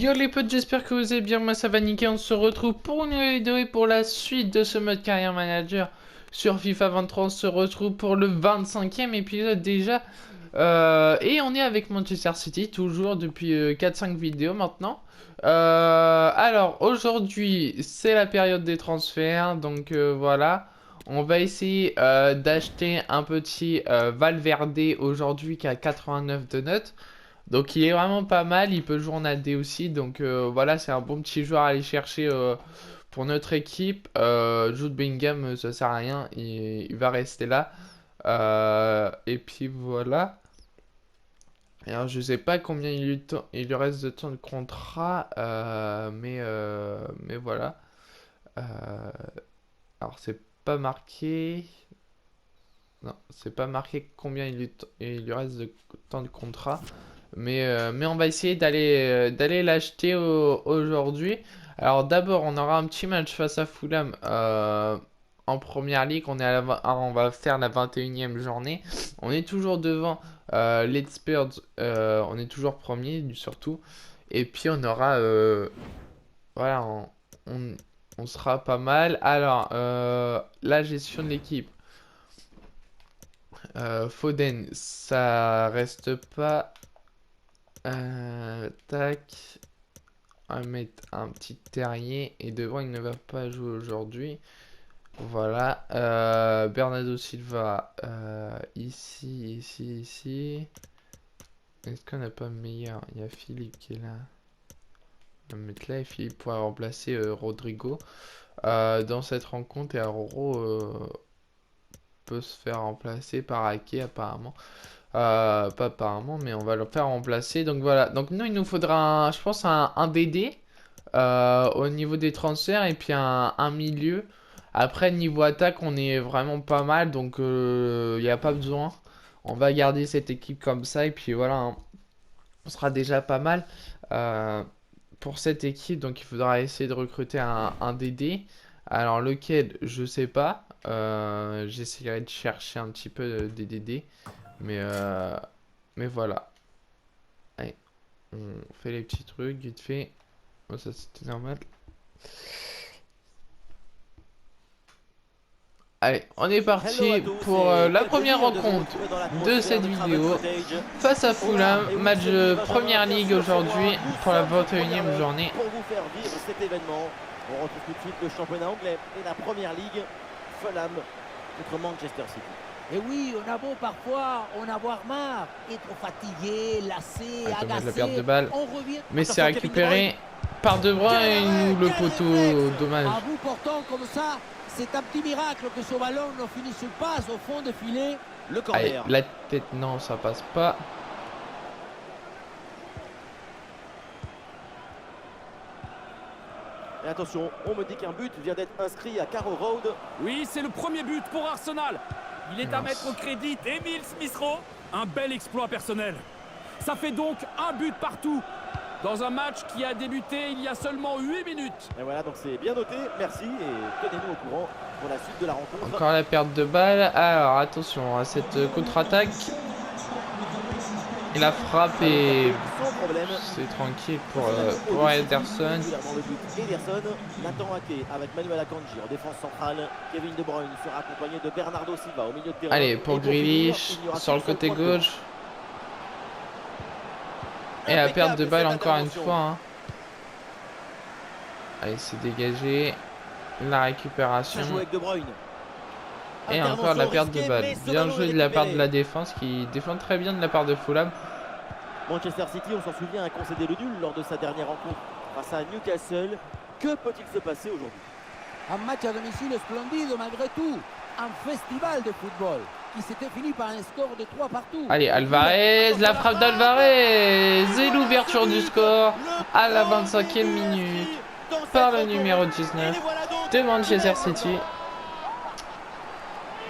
Yo les potes, j'espère que vous allez bien, moi ça va nickel, on se retrouve pour une nouvelle vidéo et pour la suite de ce mode carrière manager sur FIFA 23, on se retrouve pour le 25e épisode déjà, et on est avec Manchester City, toujours depuis 4-5 vidéos maintenant. Alors aujourd'hui c'est la période des transferts, donc voilà, on va essayer d'acheter un petit Valverde aujourd'hui qui a 89 de notes. Donc il est vraiment pas mal, il peut jouer en AD aussi, donc voilà, c'est un bon petit joueur à aller chercher pour notre équipe. Jude Bellingham, ça sert à rien, il va rester là. Et puis voilà. Alors je sais pas combien il lui reste de temps de contrat, mais voilà. Euh, alors c'est pas marqué. Non, c'est pas marqué combien il lui reste de temps de contrat. Mais on va essayer d'aller l'acheter aujourd'hui. Alors d'abord, on aura un petit match face à Fulham en première ligue. On va faire la 21e journée. On est toujours devant les Spurs. On est toujours premier, surtout. Et puis on aura... voilà, on- on sera pas mal. Alors, la gestion de l'équipe. Foden, ça reste pas... tac. On va mettre un petit terrier. Et devant, il ne va pas jouer aujourd'hui. Voilà. Bernardo Silva. Ici. Est-ce qu'on n'a pas meilleur? Il y a Philippe qui est là. On va mettre là et Philippe pourra remplacer Rodrigo. Dans cette rencontre, et Aroro peut se faire remplacer par Ake apparemment. Pas apparemment, mais on va le faire remplacer. Donc voilà. Donc nous, il nous faudra, je pense, un DD au niveau des transferts et puis un milieu. Après, niveau attaque, on est vraiment pas mal. Donc il n'y a pas besoin. On va garder cette équipe comme ça. Et puis voilà, hein, on sera déjà pas mal pour cette équipe. Donc il faudra essayer de recruter un DD. Alors lequel, je sais pas. J'essaierai de chercher un petit peu des DD. Mais voilà. Allez, on fait les petits trucs vite fait. Oh, ça c'était normal. Allez, on est parti pour la première rencontre de cette vidéo face à Fulham, match de Première Ligue aujourd'hui pour la 21e journée. Pour vous faire vivre cet événement, on retrouve tout de suite le championnat anglais et la Première Ligue, Fulham contre Manchester City. Et oui, on a beau parfois en avoir marre, être fatigué, lassé, Dommage la agacé, perte de balle. on revient. Mais c'est récupéré par De Bruyne ou le poteau, dommage. À bout portant comme ça, c'est un petit miracle que ce ballon ne finisse pas au fond de filet. Le Allez, corner. la tête, non, ça passe pas. Et attention, on me dit qu'un but vient d'être inscrit à Carrow Road. Oui, c'est le premier but pour Arsenal. Il est à Mince. mettre au crédit d'Emile Smith-Rowe. Un bel exploit personnel. Ça fait donc un but partout dans un match qui a débuté il y a seulement 8 minutes. Et voilà, donc c'est bien noté, merci et tenez-nous au courant pour la suite de la rencontre. Encore la perte de balle. Alors attention à cette contre-attaque. Et la frappe et Sans problème. c'est tranquille pour Ederson. Régulièrement le but. Ederson, Nathan Ake avec Manuel Akanji en défense centrale. Kevin De Bruyne sera accompagné de Bernardo Silva au milieu de terrain. Allez, Et pour finir, Grealish il n'y aura sur le qu'un seul côté point de gauche. Et la perte de Impeccable, balle cette encore une intervention. fois. Hein. Allez, c'est dégagé. La récupération. Ça joue avec De Bruyne. Et encore la Intervention perte de risquée, balle. mais ce Bien ballon joué est de la part de récupéré. la défense qui défend très bien de la part de Fulham. Manchester City, on s'en souvient, a concédé le nul lors de sa dernière rencontre face à Newcastle. Que peut-il se passer aujourd'hui? Un match à domicile splendide malgré tout. Un festival de football qui s'était fini par un score de 3 partout. Allez, Alvarez, la frappe d'Alvarez et l'ouverture du score à la 25e minute par le numéro 19 de Manchester City.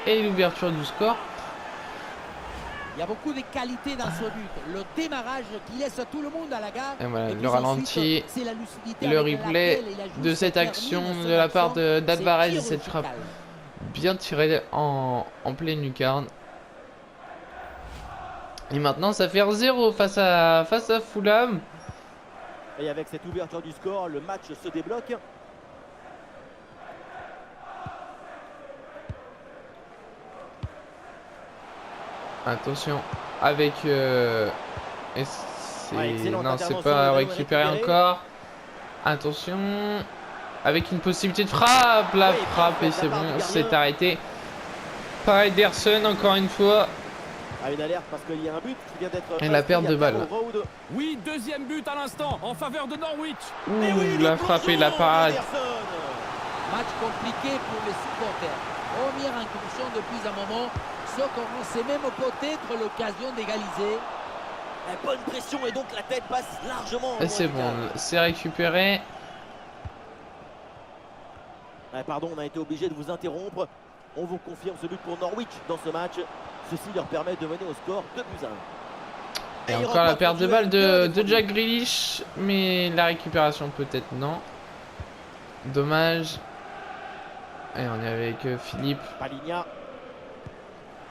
Et l'ouverture du score. Il y a beaucoup de qualité dans ce but. Le démarrage qui laisse tout le monde à la gare. Et voilà, Et le puis ralenti, ensuite, c'est la lucidité le avec replay laquelle il ajoute de cette cette action termine, de la part action, d'Alvarez et c'est cette frappe chirurgical. bien tirée en pleine lucarne. Et maintenant ça fait 0 face à Fulham. Et avec cette ouverture du score, le match se débloque. Attention, avec... et excellente non, c'est intervention, pas le ballon est récupéré récupéré. encore. Attention, avec une possibilité de frappe. La Oui, frappe, et parfait, c'est de la part bon, du c'est gardien. arrêté. Par Ederson, encore une fois. À une alerte parce qu'il y a un but qui vient d'être Et la inscrit perte de à balle. Carrow Road. Oui, deuxième but à l'instant en faveur de Norwich. Ouh, Et oui, la le frappe et plongeon la parade. d'Ederson. Match compliqué pour les supporters. Première incursion depuis un moment. Ce qu'on sait même peut-être l'occasion d'égaliser. La bonne pression et donc la tête passe largement. Et c'est bon, c'est récupéré. Pardon, on a été obligé de vous interrompre. On vous confirme ce but pour Norwich dans ce match. Ceci leur permet de mener au score 2-1. Et il encore la remporte perte de le balle duel de défendu. Jack Grealish. Mais la récupération peut-être non. Dommage. Et on est avec Philippe. Paligna.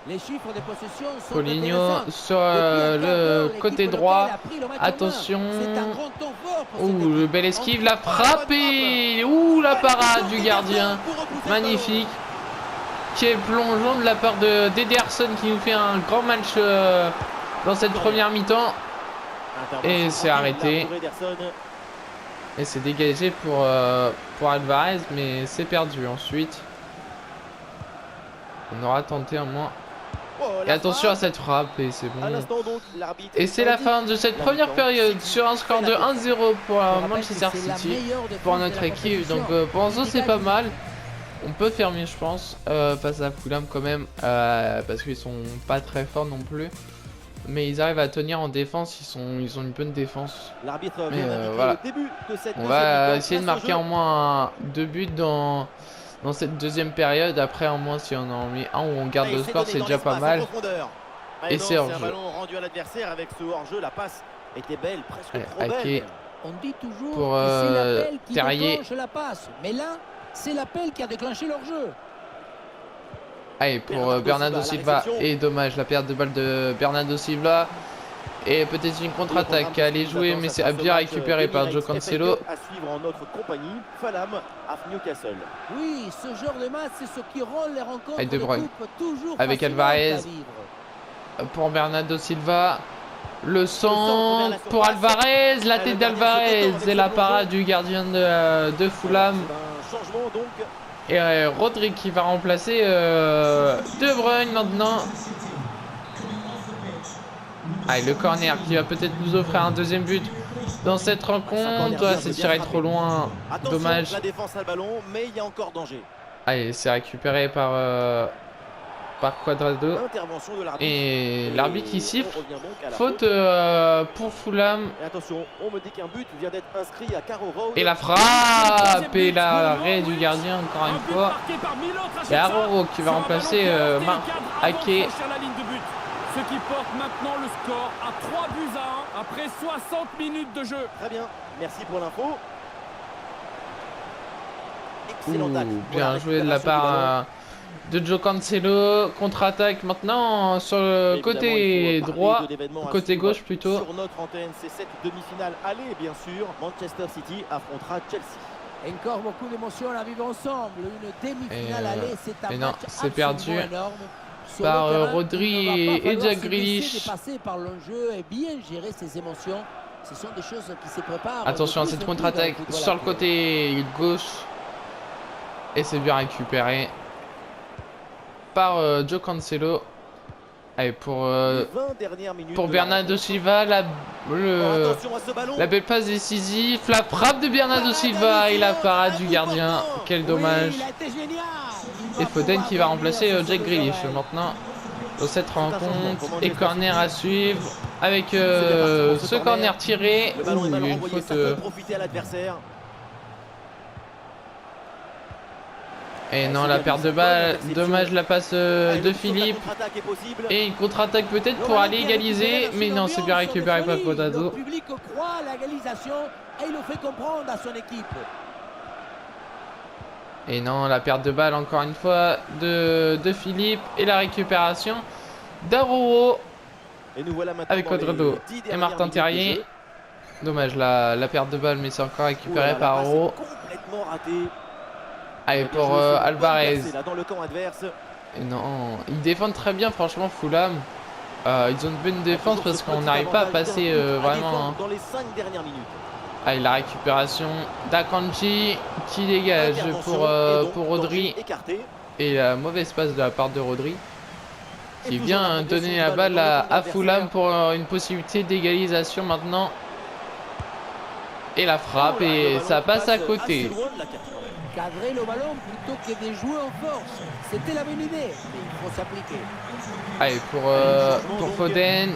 Les chiffres de possession sont Poligno intéressants. sur Depuis un quart d'heure, le l'équipe côté locale droit. a pris le match en main. Attention. C'est un grand temps fort pour cette Ouh, le équipe. bel esquive, la frappe et... Ouh, la parade du gardien. Pour repousser le Magnifique. Quel plongeon de la part d'Ederson qui nous fait un grand match dans cette première mi-temps. ballon. Et Intervention c'est rapide, arrêté. là, pour Ederson. Et c'est dégagé pour Alvarez, mais c'est perdu ensuite. On aura tenté un moins. Oh, Et la attention à frappe. cette frappe, et c'est À bon. l'instant donc, l'arbitre Et c'est la indique fin de cette la première mi-temps. période sur un score de 1-0 pour Je rappelle Manchester que c'est la City. meilleure défense Pour de notre la équipe, compétition. donc pour l'instant c'est pas mal. On peut faire mieux, je pense, face à Fulham quand même, parce qu'ils sont pas très forts non plus. Mais ils arrivent à tenir en défense, ils ont une bonne défense. L'arbitre Mais, vient d'indiquer voilà. le début de cette On deuxième va mi-temps. essayer de Place au marquer jeu. au moins 2 buts dans cette deuxième période. Après, au moins, si on en met un où on garde Et le c'est score, donné c'est dans déjà pas l'espace, en mal. profondeur. Et non, c'est un hors-jeu. ballon rendu à l'adversaire avec ce hors-jeu. La passe était belle, presque Ouais, trop Ake. belle. On dit toujours Pour, que c'est l'appel qui Terrier. déclenche la passe. Mais là, c'est l'appel qui a déclenché leur jeu. Allez, pour Bernardo Bernardo Silva, Silva. la réception. Et dommage, la perte de balle de Bernardo Silva. Et peut-être une contre-attaque à aller jouer, mais c'est bien récupéré par Joe Cancelo. À suivre en notre compagnie, Fulham à Newcastle. Oui, ce genre de match, c'est ce qui rend les rencontres Avec De de Bruyne. coupe toujours Avec fascinantes Alvarez. à vivre. Pour Bernardo Silva. Le centre centre vers la pour surface. Alvarez. La Le tête gardien d'Alvarez. se détend avec Et la ce parade plongeon. du gardien de Fulham. C'est un changement donc. Et Rodri qui va remplacer De Bruyne maintenant. Allez, le corner qui va peut-être nous offrir un deuxième but dans cette rencontre. bien, C'est bien tiré frappé. trop loin. Attention, Dommage. la défense a le ballon, mais il y a encore danger. Allez, c'est récupéré par Cuadrado. Intervention de l'arbitre. Et l'arbitre qui on siffle. revient donc à la Faute pour Fulham. Et attention, on me dit qu'un but vient d'être inscrit à Carrow Road. Et la frappe et l'arrêt du gardien encore Un une but fois. marqué par Milos Et Rashica Aroro qui va sur un remplacer ballon qui a heurté Marc le cadre avant de Ake. franchir la ligne de but. Ce qui porte maintenant le score à 3-1 après 60 minutes de jeu. Très bien, merci pour l'info. Excellent tacle pour Bien joué de la récupération du ballon. part de Joe Cancelo. Contre-attaque maintenant sur le Évidemment, côté il faut parler droit. de l'événement à Côté suivre gauche plutôt. Sur notre antenne, c'est cette demi-finale aller, bien sûr. Manchester City affrontera Chelsea. Encore beaucoup d'émotions à vivre ensemble. Une demi-finale Et, aller, c'est un et non, match c'est absolument perdu énorme. Sur par, le terrain, Rodri il ne va pas et falloir Jack se Grealish. laisser dépasser par l'enjeu et bien gérer ses émotions. Ce sont des choses qui se préparent. Attention à de plus cette en plus contre-attaque dans le football sur le actuel. côté gauche. Et c'est bien récupéré par Joe Cancelo. Allez, pour Les 20 dernières minutes pour de la Bernardo rencontre. Silva, Oh, attention à ce ballon. la belle passe décisive, la frappe de Bernardo Silva et la parade du gardien. Quel dommage. Oui, il a été génial. Il Et va Foden pouvoir qui va revenir remplacer sur Jack ses Grealish oreilles. maintenant dans cette rencontre. changement. Et corner à suivre avec C'est bien parti pour ce ce corner corner. tiré. Le ballon est Ouh, mal il y a une renvoyé, faute. ça peut profiter à l'adversaire. Et non, c'est la bien perte vu, de c'est balle. bonne interception. Dommage la passe Allez, de le saut la Philippe. contre-attaque est possible. Et une contre-attaque peut-être Le pour ballon aller qui a récupéré égaliser. dans Mais une non, c'est bien ambiance de récupéré par folie. Cuadrado. Le public croit à l'égalisation et il le fait comprendre à son équipe. Et non, la perte de balle encore une fois de Philippe. Et la récupération d'Aroro Et nous voilà maintenant avec dans les Cuadrado 10 et dernières Martin minutes de Terrier. jeu. Dommage la perte de balle, mais c'est encore Ouh là récupéré là, la par passe Oro. est complètement ratée. Allez, Bien pour joué, c'est une bonne Alvarez. percée, là, dans le camp adverse. Et non, ils défendent très bien, franchement, Fulham. Ils ont une bonne défense Toujours parce ce qu'on petit n'arrive pas à avantage d'un passer but à vraiment. défendre Hein. dans les 5 dernières minutes. Allez, la récupération d'Akanji qui dégage Intervention pour et donc Rodri. danger écarté. Et la mauvaise passe de la part de Rodri. Et Qui toujours la vient progression donner du la ballon balle dans le camp de à Fulham l'adversaire. pour une possibilité d'égalisation maintenant. Et la frappe Oh là, le et ballon ça qui passe à assez côté. loin de la carte, quand même. Cadrer le ballon plutôt que de jouer en force. C'était la bonne idée, mais il faut s'appliquer. Allez, Changement, pour donc. Foden.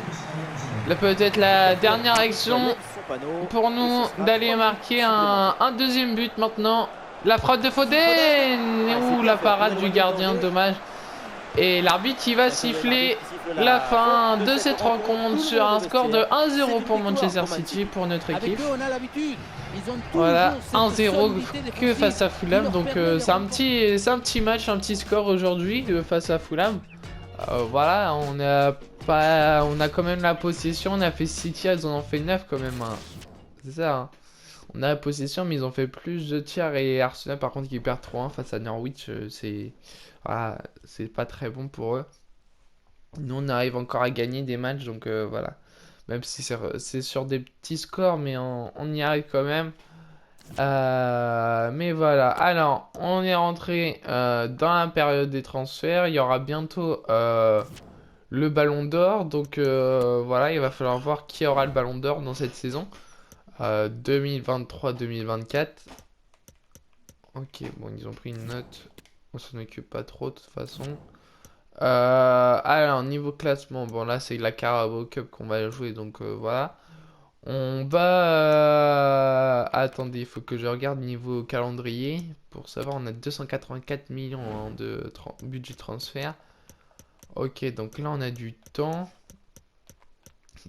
Là, peut-être la dernière action Nettoyait son panneau. pour Et nous ce sera d'aller 3 minutes marquer supplémentaires. un deuxième but maintenant. La frappe de Foden. Ah, c'est Ouh, bien la fait pour parade du éloigner le gardien, danger. dommage. Et l'arbitre qui va Ça, c'est siffler l'arbitre qui siffle la la fin fin de cette rencontre Tout le sur monde un au score de vestiaire. 1-0 C'est pour une victoire Manchester pour Man City City. pour notre Avec équipe. eux, on a l'habitude. Ils ont Voilà, toujours cette 1-0 solidité que défensive face à qui Fulham. leur Donc permet de c'est remporter. c'est un petit match, un petit score aujourd'hui face à Fulham. Voilà, on a quand même la possession. On a fait 6 tirs, ils en ont fait 9 quand même. Hein. C'est ça. Hein. On a la possession, mais ils ont fait plus de tirs. Et Arsenal, par contre, qui perd 3-1 face à Norwich, voilà, c'est pas très bon pour eux. Nous, on arrive encore à gagner des matchs, donc voilà. Même si c'est sur des petits scores, mais on y arrive quand même. Mais voilà. Alors, on est rentré dans la période des transferts. Il y aura bientôt le Ballon d'Or. Donc voilà, il va falloir voir qui aura le Ballon d'Or dans cette saison 2023-2024. Ok, bon, ils ont pris une note. On s'en occupe pas trop de toute façon. Alors, niveau classement, bon là c'est la Carabao Cup qu'on va jouer, donc voilà. On va... Attendez, il faut que je regarde niveau calendrier. Pour savoir, on a 284 millions hein, de budget transfert. Ok, donc là on a du temps.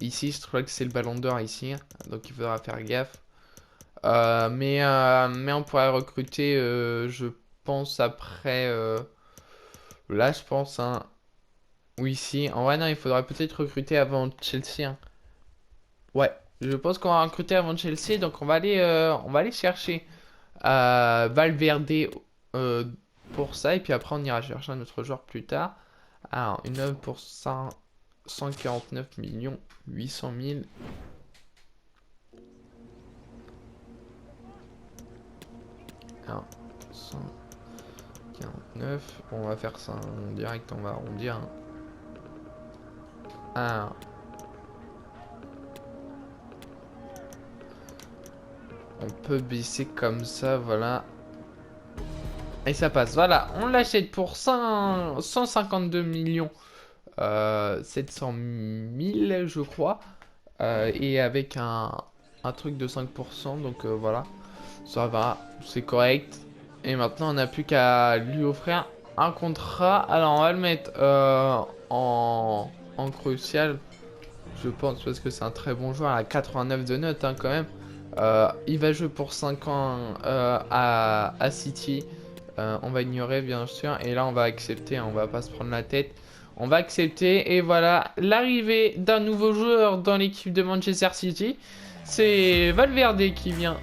Ici, je crois que c'est le Ballon d'Or ici. Donc il faudra faire gaffe. Mais on pourrait recruter, je pense, après... là, je pense, hein, oui, si. En vrai, non, il faudrait peut-être recruter avant Chelsea. Hein. Ouais, je pense qu'on va recruter avant Chelsea. Donc, on va aller chercher Valverde pour ça. Et puis après, on ira chercher un autre joueur plus tard. Alors, une œuvre pour 149 millions 800 000. Alors, 149. On va faire ça en direct. On va arrondir. Hein. Alors. On peut baisser comme ça, voilà. Et ça passe, voilà. On l'achète pour 152 millions 700 000, je crois. Et avec un truc de 5%, donc voilà. Ça va, c'est correct. Et maintenant, on n'a plus qu'à lui offrir un contrat. Alors, on va le mettre en crucial, je pense, parce que c'est un très bon joueur à 89 de notes, hein, quand même. Il va jouer pour 5 ans à City. On va ignorer bien sûr. Et là on va accepter. On va pas se prendre la tête. On va accepter. Et voilà l'arrivée d'un nouveau joueur dans l'équipe de Manchester City. C'est Valverde qui vient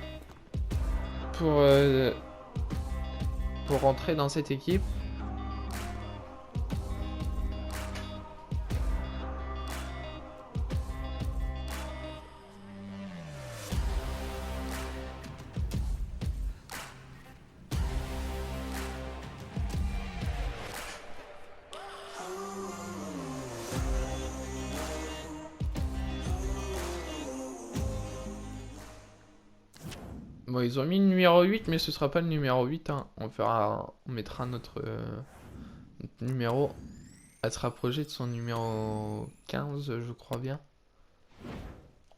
pour rentrer dans cette équipe. Bon, ils ont mis le numéro 8, mais ce sera pas le numéro 8. Hein. On mettra notre numéro à se rapprocher de son numéro 15, je crois bien.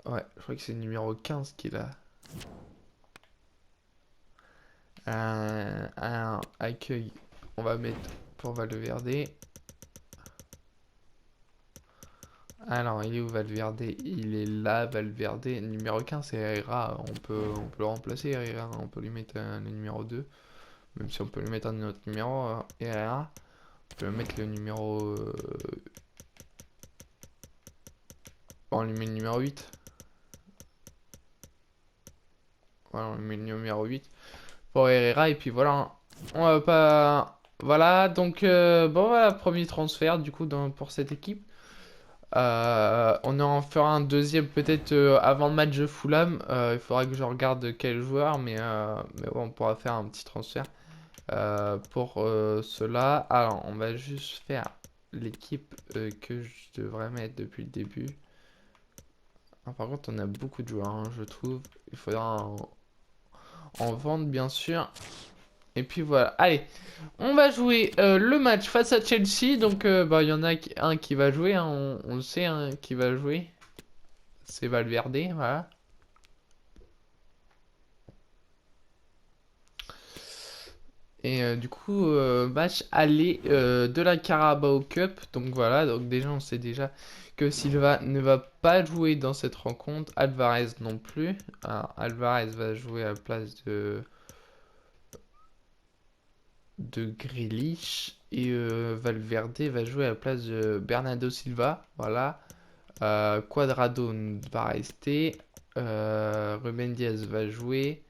Ouais, je crois que c'est le numéro 15 qu'il a. Un accueil, on va mettre pour Valverde. Alors, il est où Valverde? Il est là, Valverde. Numéro 15, c'est Herrera. On peut le remplacer, Herrera. On peut lui mettre le numéro 2. Même si on peut lui mettre un autre numéro, Herrera. On peut lui mettre le numéro... Bon, on lui met le numéro 8. Voilà, on met le numéro 8 pour Herrera. Et puis voilà, on va pas... Voilà, donc bon voilà, premier transfert du coup pour cette équipe. On en fera un deuxième peut-être avant le match de Fulham. Il faudra que je regarde quel joueur, mais bon, on pourra faire un petit transfert pour cela. Alors, on va juste faire l'équipe que je devrais mettre depuis le début. Ah, par contre, on a beaucoup de joueurs, hein, je trouve. Il faudra en vendre, bien sûr. Et puis voilà, allez, on va jouer le match face à Chelsea. Donc, bah, il y en a un qui va jouer, hein, on le sait, hein, qui va jouer. C'est Valverde, voilà. Et du coup, match aller de la Carabao Cup. Donc voilà, donc déjà, on sait déjà que Silva ne va pas jouer dans cette rencontre. Alvarez non plus. Alors, Alvarez va jouer à la place de Grealish et Valverde va jouer à la place de Bernardo Silva. Voilà. Cuadrado va rester. Ruben Diaz va jouer.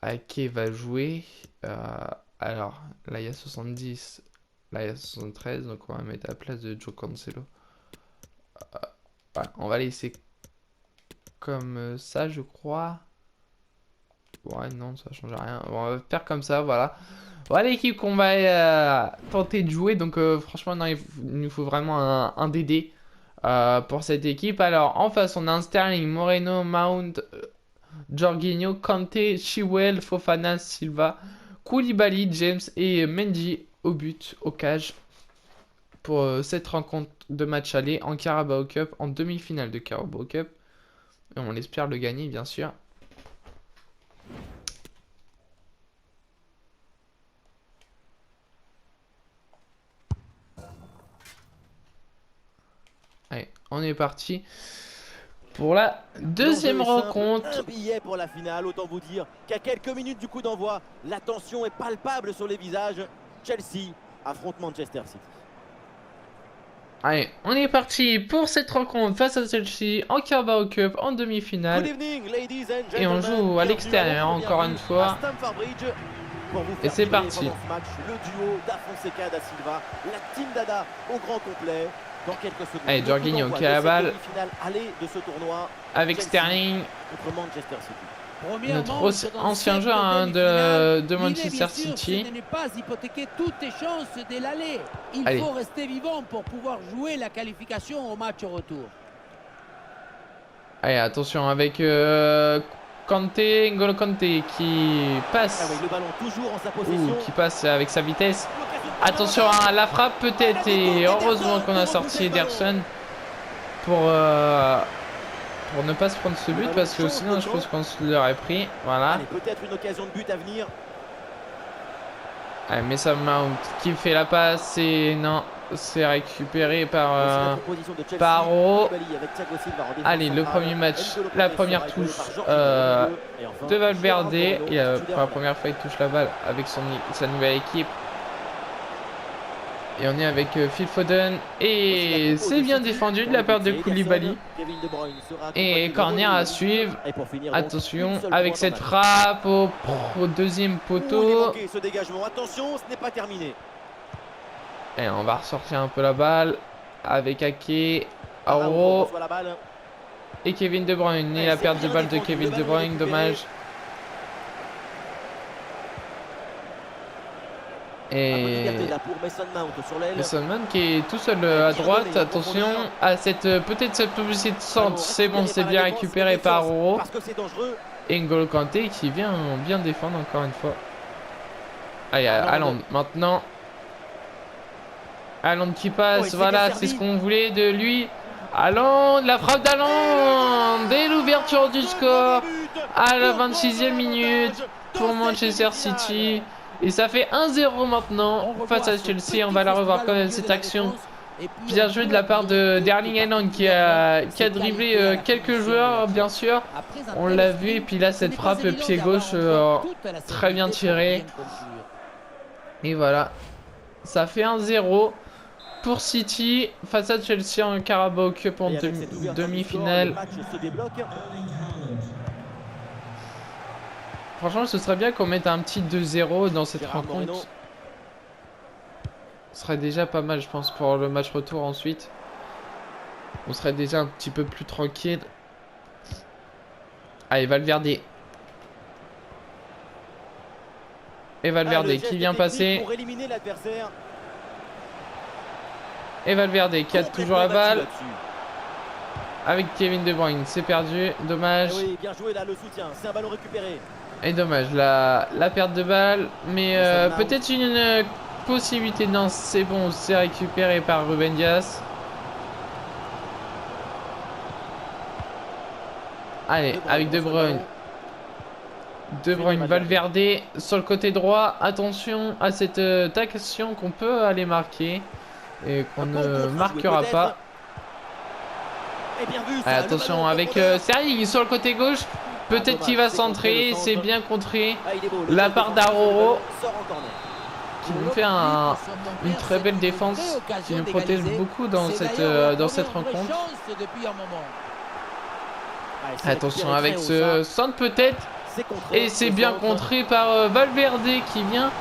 Ake va jouer. Alors, là il y a 70. Là il y a 73. Donc on va mettre à la place de Joe Cancelo. Voilà, on va laisser comme ça, je crois. Ouais, non, ça change rien. Bon, on va faire comme ça, voilà. Voilà l'équipe qu'on va tenter de jouer. Donc franchement, non, il nous faut vraiment un DD pour cette équipe. Alors en face, on a un Sterling, Moreno, Mount, Jorginho, Kanté, Chilwell, Fofana, Silva, Koulibaly, James et Mendy au but, au cage. Pour cette rencontre de match aller en Carabao Cup, en demi-finale de Carabao Cup. Et on espère le gagner, bien sûr. Allez, on est parti pour la deuxième rencontre. Un billet pour la finale, autant vous dire qu'à quelques minutes du coup d'envoi, la tension est palpable sur les visages. Chelsea affronte Manchester City. Allez, on est parti pour cette rencontre face à Chelsea en Carabao Cup en demi-finale. Et on joue à l'extérieur encore une fois. Et c'est parti. Le duo d'Afonseca da Silva, la team Dada au grand complet. Dans quelques secondes. Allez, Jorginho qui a la balle. De ce tournoi, avec Chelsea Sterling. Contre Manchester City. Notre ancien joueur hein, de Manchester City. Ne pas hypothéquer toutes les chances de l'aller. Il faut rester vivant pour pouvoir jouer la qualification au match retour. Allez, attention avec Kanté, N'Golo Kanté qui passe. Ah oui, le ballon toujours en sa possession. Qui passe avec sa vitesse. Attention à la frappe peut-être. Et heureusement qu'on a sorti Ederson pour ne pas se prendre ce but. Parce que sinon je pense qu'on se l'aurait pris. Voilà. Peut-être une occasion de but à venir. Allez, Mason Mount qui fait la passe. Et non, c'est récupéré par Paro. Allez, le premier match, la première touche de Valverde. Et pour la première fois il touche la balle avec sa nouvelle équipe. Et on est avec Phil Foden. Et c'est bien défendu de la part de Koulibaly. Et corner à suivre. Attention avec cette frappe au deuxième poteau. Et on va ressortir un peu la balle. Avec Ake, Auro et Kevin De Bruyne. Et la perte de balle de Kevin De Bruyne, dommage. Et Mason Mount qui est tout seul à droite. Attention à peut-être cette publicité de centre. C'est bon, c'est bien récupéré par Auro. Et N'Golo Kanté qui vient bien défendre encore une fois. Allez, Haaland maintenant. Haaland qui passe, voilà, c'est ce qu'on voulait de lui. Haaland, la frappe d'Haaland. Dès l'ouverture du score à la 26e minute pour Manchester City. Et ça fait 1-0 maintenant face à Chelsea. On va la revoir quand même cette action. Bien joué de la part d'Erling Haaland qui a dribblé quelques joueurs bien sûr. On l'a vu. Et puis là cette frappe pied gauche très bien tirée. Et voilà. Ça fait 1-0 pour City face à Chelsea en Carabao Cup en demi-finale. Franchement, ce serait bien qu'on mette un petit 2-0 dans cette Gérard rencontre. Moreno. Ce serait déjà pas mal, je pense, pour le match retour ensuite. On serait déjà un petit peu plus tranquille. Allez, Valverde. Et Valverde Le qui geste vient technique passer. pour éliminer l'adversaire. Et Valverde qui a toujours la Complètement balle. battu là-dessus. Avec Kevin De Bruyne. C'est perdu. Dommage. Eh oui, bien joué là, le soutien. C'est un ballon récupéré. Et dommage, la perte de balle. Mais Ça marche. peut-être une possibilité. Non, c'est bon. C'est récupéré par Ruben Dias. Allez, avec De Bruyne. De Bruyne, Valverde sur le côté droit. Attention à cette action qu'on peut aller marquer. Et qu'on ne marquera pas. Et bien vu, ça, Allez, le attention ballon avec profondeur. Sergi sur le côté gauche. Peut-être dommage, qu'il va c'est contré centrer. le centre. C'est bien contré. Ah, il est beau, le La geste part défensif, d'Aroro. le ballon sort en corner. Qui nous fait une très belle défense. Qui nous protège beaucoup dans cette rencontre. Depuis un moment. Ouais, c'est Attention récupéré avec très haut, ce centre peut-être. ça. C'est contré, Et c'est ce bien centre. contré par Valverde qui vient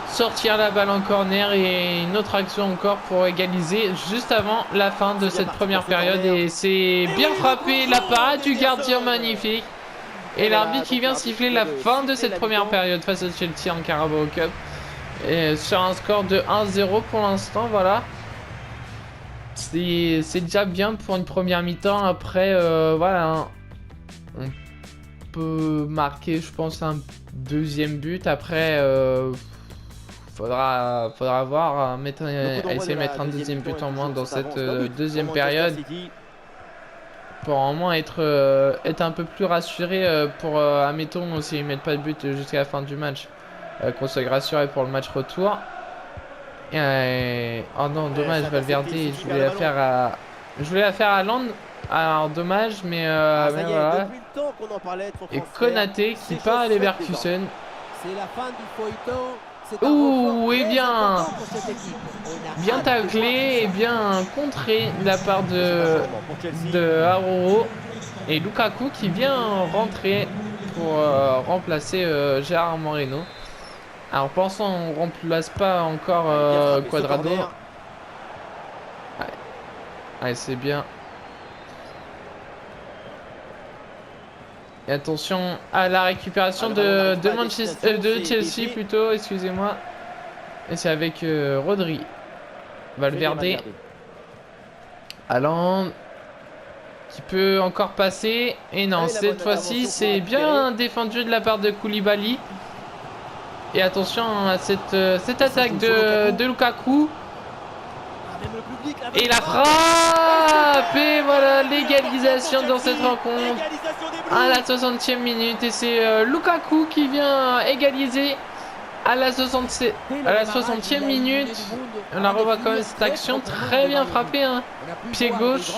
sortir la balle en corner. Et une autre action encore pour égaliser juste avant la fin de cette première période. Et c'est bien frappé, la parade du gardien magnifique. Et l'arbitre qui vient siffler la fin de cette première période face à Chelsea en Carabao Cup. Et sur un score de 1-0 pour l'instant, voilà. C'est déjà bien pour une première mi-temps. Après, voilà, hein, on peut marquer, je pense, un deuxième but. Après, faudra voir, essayer de mettre un deuxième but en moins dans cette deuxième période. Pour au moins être un peu plus rassuré pour, admettons, s'ils ne mettent pas de but jusqu'à la fin du match, qu'on soit rassuré pour le match retour. Oh non, dommage, Valverde, je voulais la faire à Land. Alors dommage, mais voilà. Et Konaté qui part à Leverkusen. C'est la fin du feuilleton. Ouh, et bien taclé et bien contré de la part de Aroro. Et Lukaku qui vient rentrer pour remplacer Gérard Moreno. Alors pensons, on remplace pas encore Cuadrado. Allez, c'est bien. Et attention à la récupération de Chelsea plutôt, excusez-moi. Et c'est avec Rodri. Valverde. Haaland. Qui peut encore passer. Et non, cette fois-ci, c'est bien défendu de la part de Koulibaly. Et attention à cette attaque de Lukaku. Et la frappe. Et voilà l'égalisation dans cette rencontre à la 60e minute. Et c'est Lukaku qui vient égaliser à la 60e minute. On la revoit quand même cette action très bien frappée, hein. Pied gauche,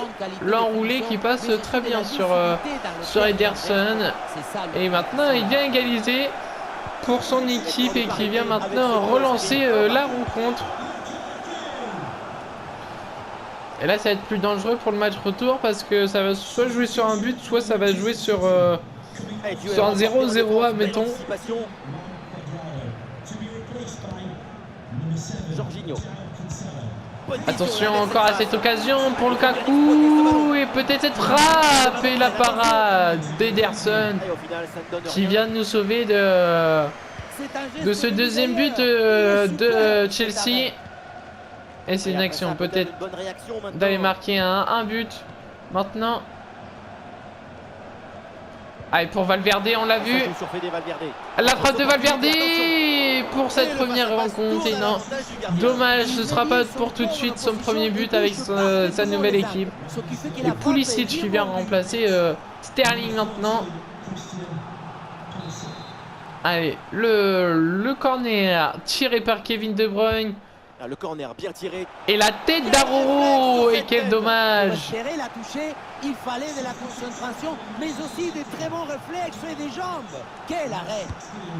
l'enroulé qui passe très bien sur Ederson. Et maintenant il vient égaliser pour son équipe et qui vient maintenant relancer la rencontre. Et là ça va être plus dangereux pour le match retour parce que ça va soit jouer sur un but, soit ça va jouer sur un 0-0 admettons. Attention encore à cette occasion pour Lukaku et peut-être cette frappe et la parade d'Ederson qui vient de nous sauver de ce deuxième but de Chelsea. Et c'est une action peut-être d'aller marquer un but maintenant. Allez, pour Valverde, on l'a vu. La frappe de Valverde pour cette première rencontre. Et non, dommage, ce ne sera pas pour tout de suite son premier but avec sa nouvelle équipe. Et Pulisic qui vient remplacer Sterling maintenant. Allez, le corner tiré par Kevin De Bruyne. Le corner bien tiré. Et la tête d'Aroro. Et quel dommage. La toucher, il fallait de la concentration, mais aussi des très bons réflexes et des jambes. Quel arrêt.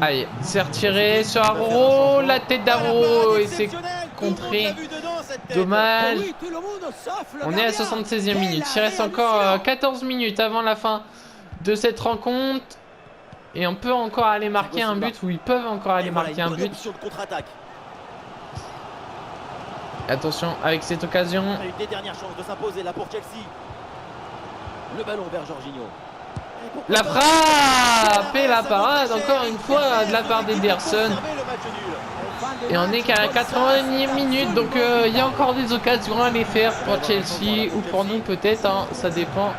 Allez, c'est retiré sur Aroro. La tête d'Aroro. Et c'est contré. Dommage. On est à 76e minute. Il reste encore 14 minutes avant la fin de cette rencontre. Et on peut encore aller marquer un but, ou ils peuvent encore aller Et voilà, marquer une un bonne but. option de contre-attaque. Attention avec cette occasion. Une des dernières chances de s'imposer là pour Chelsea. Le ballon vers Jorginho. Et pourquoi La pas frappe et la ça vaut parade très cher. encore une fois de la part d'Ederson. Conserver le match nul. Et on est qu'à la 80e minute, donc il y a encore des occasions à les faire pour Chelsea ou pour nous peut-être, hein, ça dépend.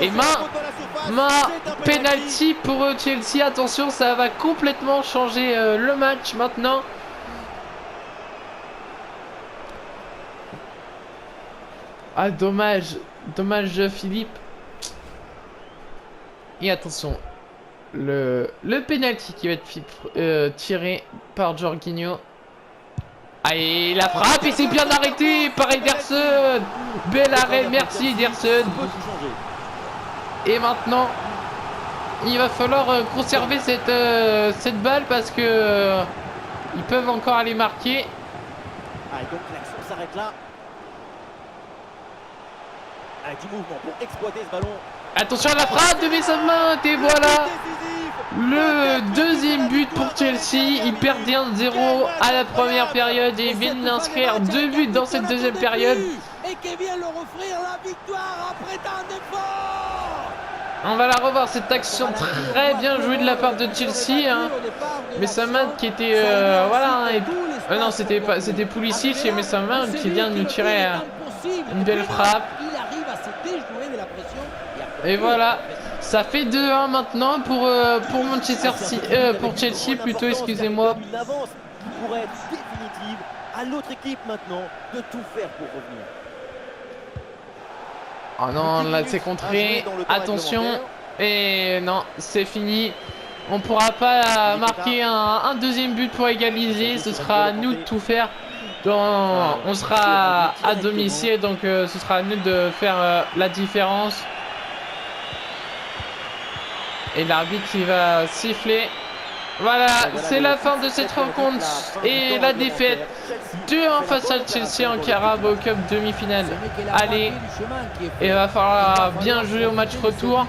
Et penalty pour Chelsea, attention, ça va complètement changer le match maintenant. Ah dommage, dommage Philippe. Et attention, le penalty qui va être tiré par Jorginho. Allez, la frappe et c'est bien arrêté par Ederson. Bel arrêt, merci Ederson. Et maintenant, il va falloir conserver cette balle parce que ils peuvent encore aller marquer. Ah, et donc l'action s'arrête là. Avec du mouvement pour exploiter ce ballon. Attention à la frappe de Mason-Mount et voilà le deuxième but pour Chelsea. Ils perdent 1-0 à la première période et ils viennent d'inscrire 2 buts dans cette deuxième période. Et qui vient leur offrir la victoire après tant d'efforts. On va la revoir cette action très bien jouée de la part de Chelsea. Hein. Mason-Mount qui était voilà. Non, c'était Pulisic et Mason-Mount qui vient de nous tirer une belle frappe. Et voilà, ça fait 2-1 maintenant pour Manchester City, pour Chelsea plutôt, excusez-moi. Une avance qui pourrait être définitive. À l'autre équipe maintenant de tout faire pour revenir. Oh non, là c'est contré. Attention. Et non, c'est fini. On pourra pas marquer un deuxième but pour égaliser. Ce sera à nous de tout faire. On sera à domicile, donc ce sera à nous de faire la différence. Et l'arbitre qui va siffler. Voilà, c'est la fin de cette rencontre et la défaite 2-1 face à Chelsea en Carabao Cup demi-finale. Allez, il va falloir bien jouer au match retour.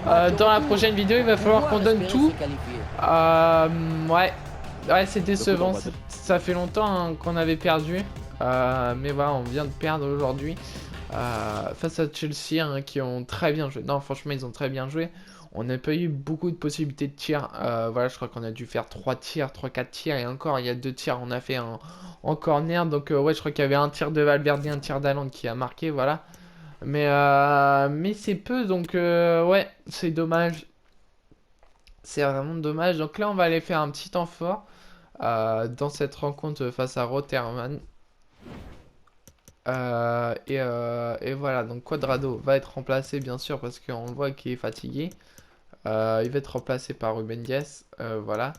Dans la prochaine vidéo, il va falloir qu'on donne tout. Ouais, c'est décevant. Ça fait longtemps hein, qu'on avait perdu. Mais voilà, on vient de perdre aujourd'hui face à Chelsea hein, qui ont très bien joué. Non, franchement, ils ont très bien joué. On n'a pas eu beaucoup de possibilités de tir. Voilà, je crois qu'on a dû faire 3 tirs, 3-4 tirs. Et encore, il y a 2 tirs. On a fait en corner. Donc, ouais, je crois qu'il y avait un tir de Valverde, un tir d'Haaland qui a marqué. Voilà. Mais c'est peu. Donc, ouais, c'est dommage. C'est vraiment dommage. Donc là, on va aller faire un petit temps fort dans cette rencontre face à Rotterdam. Et voilà, donc Cuadrado va être remplacé bien sûr parce qu'on voit qu'il est fatigué. Il va être remplacé par Ruben Dias. Voilà.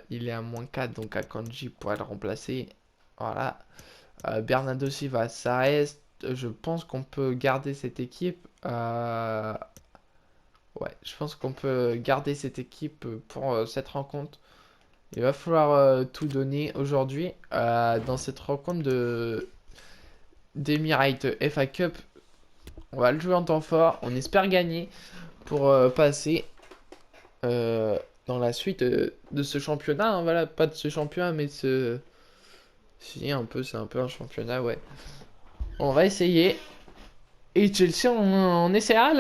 Il est à -4, donc Akanji pourrait le remplacer. Voilà. Bernardo Silva, ça reste. Je pense qu'on peut garder cette équipe. Ouais, je pense qu'on peut garder cette équipe pour cette rencontre. Il va falloir tout donner aujourd'hui dans cette rencontre d'Emirates FA Cup. On va le jouer en temps fort. On espère gagner pour passer dans la suite de ce championnat. Hein, voilà, pas de ce championnat, mais ce. Si, un peu, c'est un peu un championnat, ouais. On va essayer. Et Chelsea, on essaiera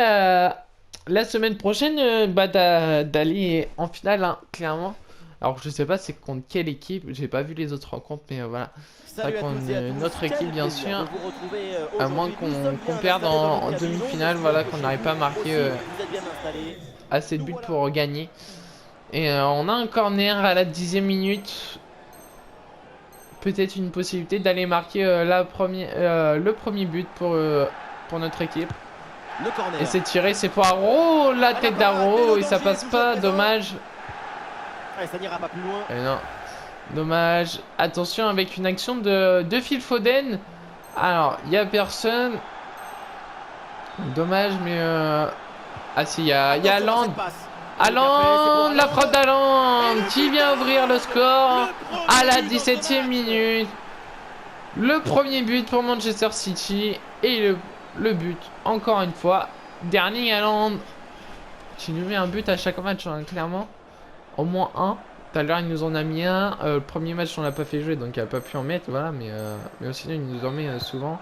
la semaine prochaine d'aller en finale, hein, clairement. Alors je sais pas c'est contre quelle équipe, j'ai pas vu les autres rencontres, mais voilà. C'est vrai qu'on est une autre équipe bien sûr. À moins qu'on perde en demi-finale, voilà, qu'on n'arrive pas à marquer assez de buts pour gagner. Et on a un corner à la 10e minute. Peut-être une possibilité d'aller marquer le premier but pour notre équipe. Et c'est tiré, c'est pour Arro, la tête d'Arro, et ça passe pas, dommage. Ça n'ira pas plus loin. Et non, dommage. Attention avec une action de Phil Foden. Alors, il n'y a personne. Dommage, mais... Ah si, il y a Haaland. Haaland, la frappe d'Haaland qui vient ouvrir le score à la 17e minute. Le premier but pour Manchester City. Et le but, encore une fois, d'Erling Haaland. qui nous met un but à chaque match, hein, clairement. Au moins un. Tout à l'heure, il nous en a mis un. Le premier match, on l'a pas fait jouer, donc il a pas pu en mettre, voilà. Mais sinon, il nous en met souvent.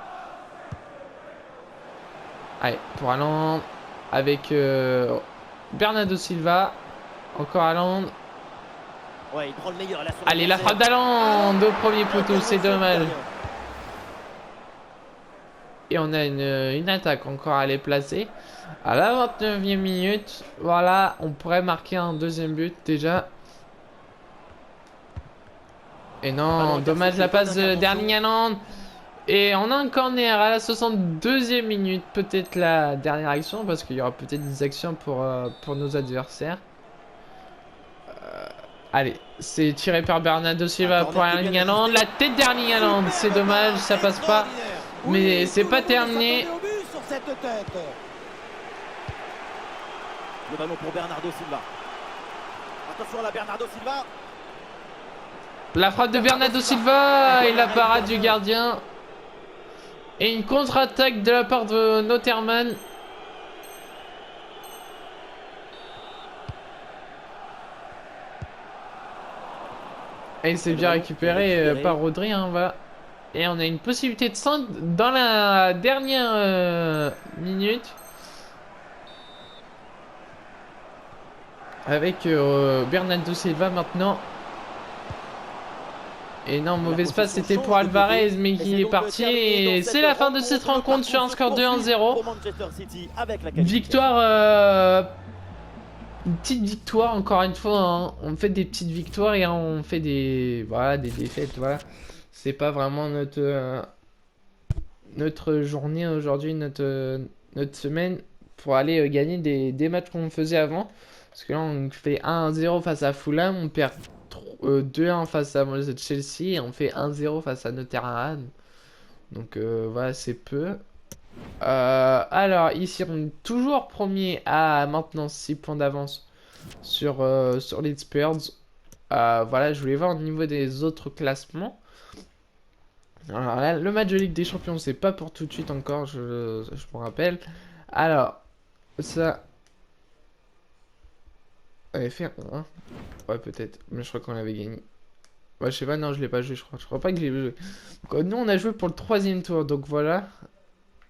Allez, pour Haaland. Avec Bernardo Silva. Encore Haaland. Ouais, il prend le meilleur là sur Allez, la frappe l'adversaire. d'Haaland au premier poteau, c'est dommage. Derrière. Et on a une attaque encore à les placer. À la 29e minute, voilà, on pourrait marquer un deuxième but déjà. Et non, dommage la passe d'Erling Haaland. Et on a un corner à la 62e minute, peut-être la dernière action, parce qu'il y aura peut-être des actions pour nos adversaires. Allez, c'est tiré par Bernardo Silva pour Erling Haaland. La tête d'Erling Haaland, c'est dommage, ça passe pas. Mais c'est pas terminé. Le ballon pour Bernardo Silva. Attention là, Bernardo Silva. La frappe de Bernardo Silva et la parade du gardien. Et une contre-attaque de la part de Noterman. Et c'est bien récupéré par Rodri, hein, voilà. Et on a une possibilité de centre dans la dernière minute. Avec Bernardo Silva maintenant. Et non, mauvaise passe, c'était pour Alvarez, mais il est parti. Et c'est la fin de cette rencontre sur un score de 1-0. Victoire, une petite victoire, encore une fois. Hein. On fait des petites victoires et on fait des, voilà, des défaites. Voilà. C'est pas vraiment notre journée aujourd'hui, notre semaine pour aller gagner des matchs qu'on faisait avant. Parce que là, on fait 1-0 face à Fulham, on perd 2-1 face à Chelsea et on fait 1-0 face à Nottingham. Donc voilà, c'est peu. Alors ici, on est toujours premier à maintenant 6 points d'avance sur les Spurs. Voilà, je voulais voir au niveau des autres classements. Alors là, le match de Ligue des Champions, c'est pas pour tout de suite encore, je me rappelle. Alors, ça... On avait fait un... Ouais, peut-être. Mais je crois qu'on avait gagné. Ouais, je sais pas, non, je l'ai pas joué, je crois. Je crois pas que je l'ai joué. Donc, nous, on a joué pour le 3e tour. Donc voilà.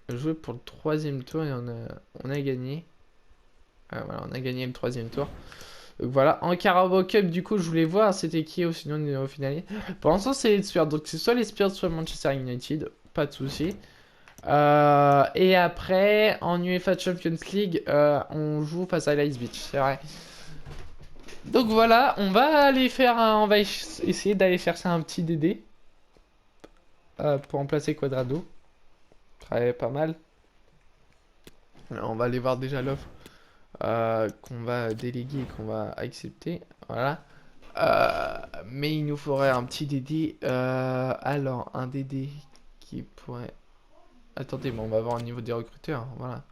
On a joué pour le 3e tour et on a gagné. Voilà, on a gagné le 3e tour. Donc voilà. En Carabao Cup, du coup, je voulais voir c'était qui sinon au final. Pour l'instant, c'est les Spurs. Donc c'est soit les Spurs, soit Manchester United. Pas de souci. Et après, en UEFA Champions League, on joue face à l'Ice Beach. C'est vrai. Donc voilà, on va aller faire on va essayer d'aller chercher un petit DD pour remplacer Quadrado. Très pas mal. Alors, on va aller voir déjà l'offre qu'on va déléguer et qu'on va accepter. Voilà. Mais il nous faudrait un petit DD. Alors, un DD qui pourrait... Attendez, mais on va voir au niveau des recruteurs. Voilà.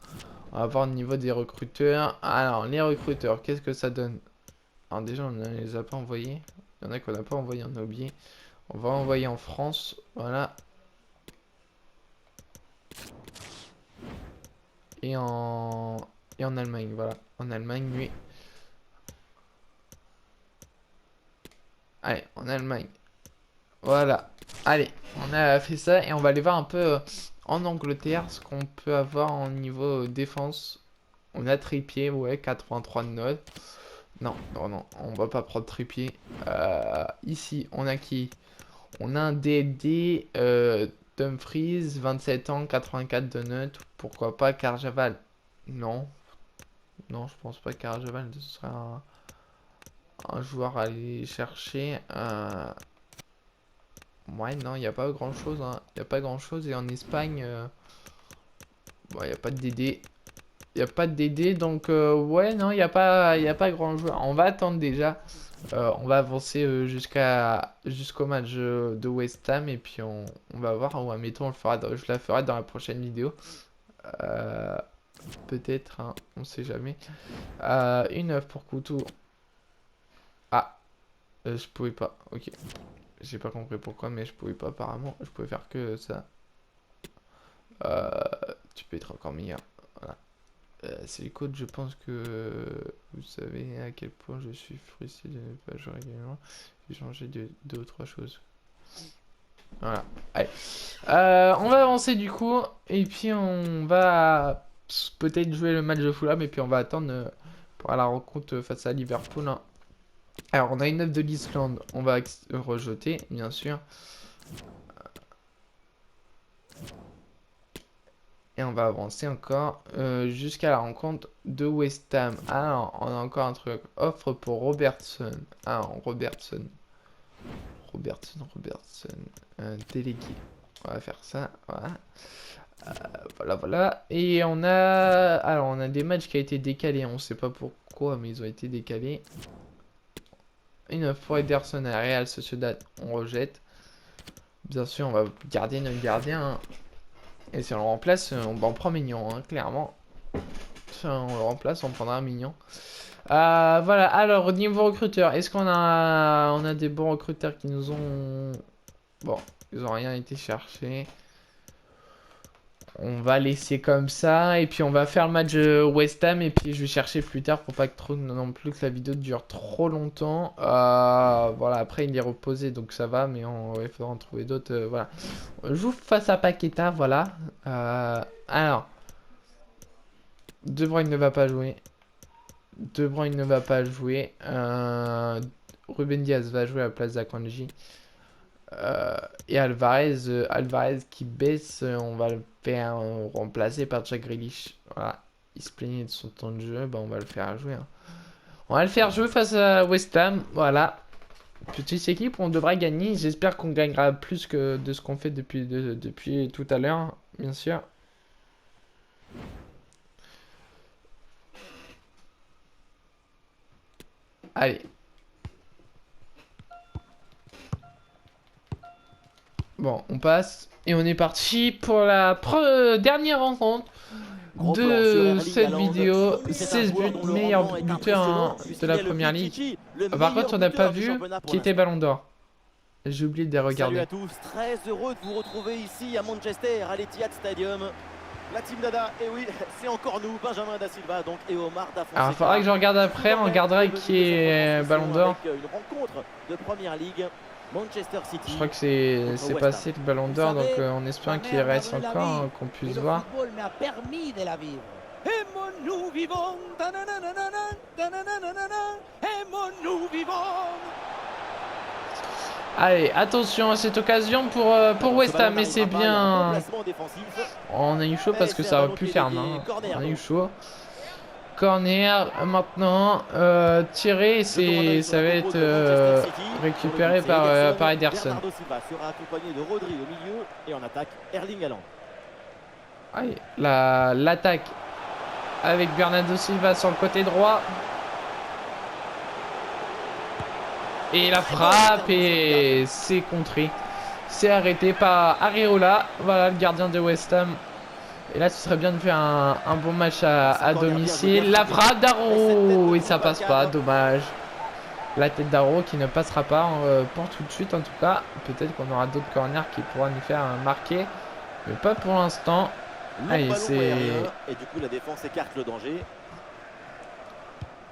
On va voir au niveau des recruteurs. Alors, les recruteurs, qu'est-ce que ça donne? Alors déjà, on ne les a pas envoyés. Il y en a qu'on n'a pas envoyé, on a oublié. On va envoyer en France. Voilà. Et en Allemagne, voilà. En Allemagne, oui. Allez, en Allemagne. Voilà. Allez, on a fait ça. Et on va aller voir un peu en Angleterre ce qu'on peut avoir en niveau défense. On a Trippier, ouais, 83 de notes. Non, on va pas prendre Trippier. Ici, on a qui? On a un DD Dumfries, 27 ans, 84 de notes. Pourquoi pas Carjaval? Non. Non, je pense pas que Carjaval ce serait un joueur à aller chercher. Ouais, non, il n'y a pas grand chose. Hein. Il n'y a pas grand chose. Et en Espagne, bon, il n'y a pas de DD. Il n'y a pas de DD, donc ouais, non, il n'y a pas grand joueur. On va attendre déjà. On va avancer jusqu'au match de West Ham et puis on va voir. Ou admettons, je la ferai dans la prochaine vidéo. Peut-être, hein, on sait jamais. Une œuvre pour Coutou. Ah, je pouvais pas. Ok, j'ai pas compris pourquoi, mais je pouvais pas apparemment. Je pouvais faire que ça. Tu peux être encore meilleur. Voilà. C'est le coach, je pense que vous savez à quel point je suis frustré de ne pas jouer régulièrement. J'ai changé de 2 ou 3 choses. Voilà. Allez. On va avancer du coup. Et puis on va peut-être jouer le match de Fulham. Et puis on va attendre pour la rencontre face à Liverpool. Hein. Alors on a une œuvre de l'Islande. On va rejeter, bien sûr. Et on va avancer encore jusqu'à la rencontre de West Ham. Alors, on a encore un truc. Offre pour Robertson. Alors, Robertson. Délégué. On va faire ça. Voilà. Voilà. Et on a... Alors, on a des matchs qui ont été décalés. On sait pas pourquoi, mais ils ont été décalés. Une offre pour Ederson à Real Sociedad. On rejette. Bien sûr, on va garder notre gardien. Hein. Et si on le remplace, on prend Mignon, hein, clairement. Si on le remplace, on prendra un Mignon. Voilà, alors au niveau recruteur, est-ce qu'on a des bons recruteurs qui nous ont... Bon, ils n'ont rien été chercher. On va laisser comme ça. Et puis on va faire le match West Ham. Et puis je vais chercher plus tard pour pas que trop non plus que la vidéo dure trop longtemps. Voilà, après il est reposé donc ça va. Mais il faudra en trouver d'autres. Voilà. On joue face à Paqueta, voilà. Alors. De Bruyne ne va pas jouer. Ruben Diaz va jouer à la place d'Akanji. Et Alvarez qui baisse, on va le faire remplacer par Jack Grealish. Voilà, il se plaignait de son temps de jeu, bah on va le faire jouer. Hein. On va le faire jouer face à West Ham, voilà. Petite équipe, on devrait gagner. J'espère qu'on gagnera plus que de ce qu'on fait depuis tout à l'heure, bien sûr. Allez. Bon, on passe et on est parti pour la dernière rencontre de cette vidéo. 16 buts, meilleur buteur hein, de la première ligue. Par contre, on n'a pas vu qui était Ballon d'Or. J'ai oublié de les regarder. Salut à tous, très heureux de vous retrouver ici à Manchester, à l'Etihad Stadium. La team Dada, et oui, c'est encore nous, Benjamin Da Silva donc, et Omar Da Fonseca. Alors, il faudra que je regarde après, on regardera qui est Ballon d'Or. Une rencontre de première ligue. Manchester City. Je crois que c'est passé le Ballon d'Or, donc on espère qu'il reste encore, hein, qu'on puisse voir. Le football m'a permis de la vivre. Aimons-nous vivons, aimons-nous vivons. Allez, attention à cette occasion pour West Ham, mais c'est bien. On a eu chaud parce que ça aurait pu faire main. On a eu chaud. Corner maintenant tiré, ça va être récupéré par Ederson. Sera accompagné de Rodri au milieu et en attaque Erling Haaland. Allez, l'attaque avec Bernardo Silva sur le côté droit. Et la frappe et c'est contré. C'est arrêté par Areola. Voilà le gardien de West Ham. Et là, ce serait bien de faire un bon match à domicile. La frappe d'Aro et ça passe pas, dommage. La tête d'Aro qui ne passera pas pour tout de suite en tout cas. Peut-être qu'on aura d'autres corners qui pourront nous faire marquer. Mais pas pour l'instant. Allez, c'est... Et du coup, la défense écarte le danger.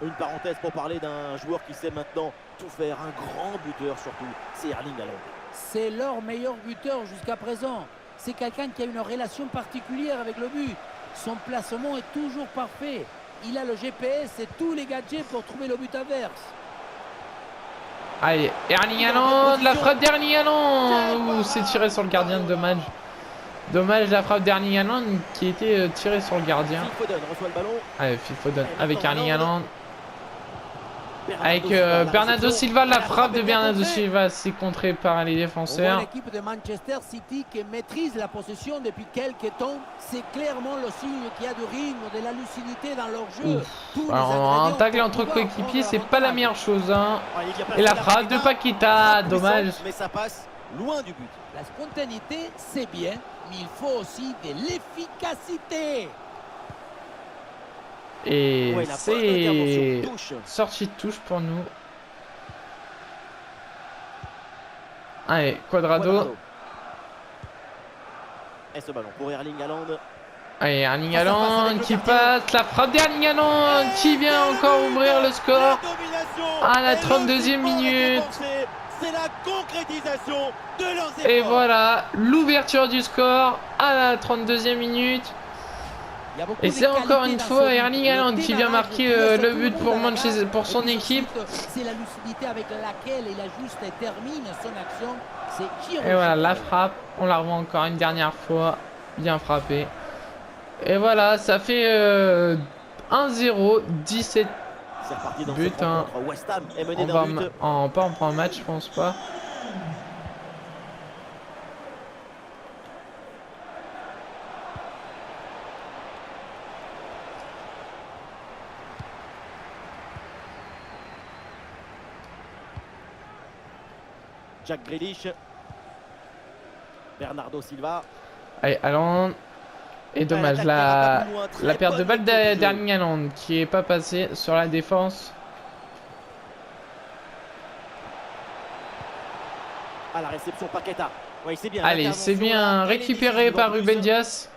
Une parenthèse pour parler d'un joueur qui sait maintenant tout faire. Un grand buteur surtout, c'est Erling Haaland. C'est leur meilleur buteur jusqu'à présent. C'est quelqu'un qui a une relation particulière avec le but. Son placement est toujours parfait. Il a le GPS et tous les gadgets pour trouver le but adverse. Allez, Erling Haaland, la frappe d'Erling Haaland. C'est tiré sur le gardien, dommage. Dommage la frappe d'Erling Haaland qui était tirée sur le gardien. Phil Foden reçoit le ballon. Allez, Phil Foden avec Erling Haaland. Avec Bernardo Silva, la frappe de Bernardo Silva, c'est contré par les défenseurs. On voit l'équipe de Manchester City qui maîtrise la possession depuis quelques temps. C'est clairement le signe qu'il y a du rythme, de la lucidité dans leur jeu. Alors, un tacle entre coéquipiers, c'est pas la meilleure chose. Hein. Et la frappe de Paqueta, dommage. Mais ça passe loin du but. La spontanéité, c'est bien, mais il faut aussi de l'efficacité. Et Ouais, c'est sortie de touche pour nous. Allez, Cuadrado. Et ce ballon pour Erling Haaland. Allez, Erling Face à face Haaland avec le qui gardien. passe. La frappe d'Erling Haaland qui vient encore ouvrir le score. À la 32e minute. C'est la concrétisation de leurs efforts. Et voilà, l'ouverture du score à la 32e minute. Il y a beaucoup Et de c'est encore qualité une dans fois ce but. Erling Le Haaland qui vient démarrage marquer qui laisse le tout le but monde pour à la Manchester, gare. pour son Et puis équipe. ensuite, c'est la lucidité avec laquelle il ajuste et termine son action. C'est Et chirurgical. voilà, la frappe, on la revoit encore une dernière fois, bien frappée. Et voilà, ça fait 1-0, 17. C'est reparti dans But, cette hein. rencontre. West Ham est mené On d'un va but. pas en prendre un match, je pense pas. Jack Grealish. Bernardo Silva. Allez, Haaland. Et dommage, l'attaque n'ira pas plus loin. la Très perte de bonne balle lecture du jeu. d'Erling Haaland qui est pas passée sur la défense. À la réception, Paqueta. Oui, c'est bien. Allez, c'est bien récupéré par Ruben Dias.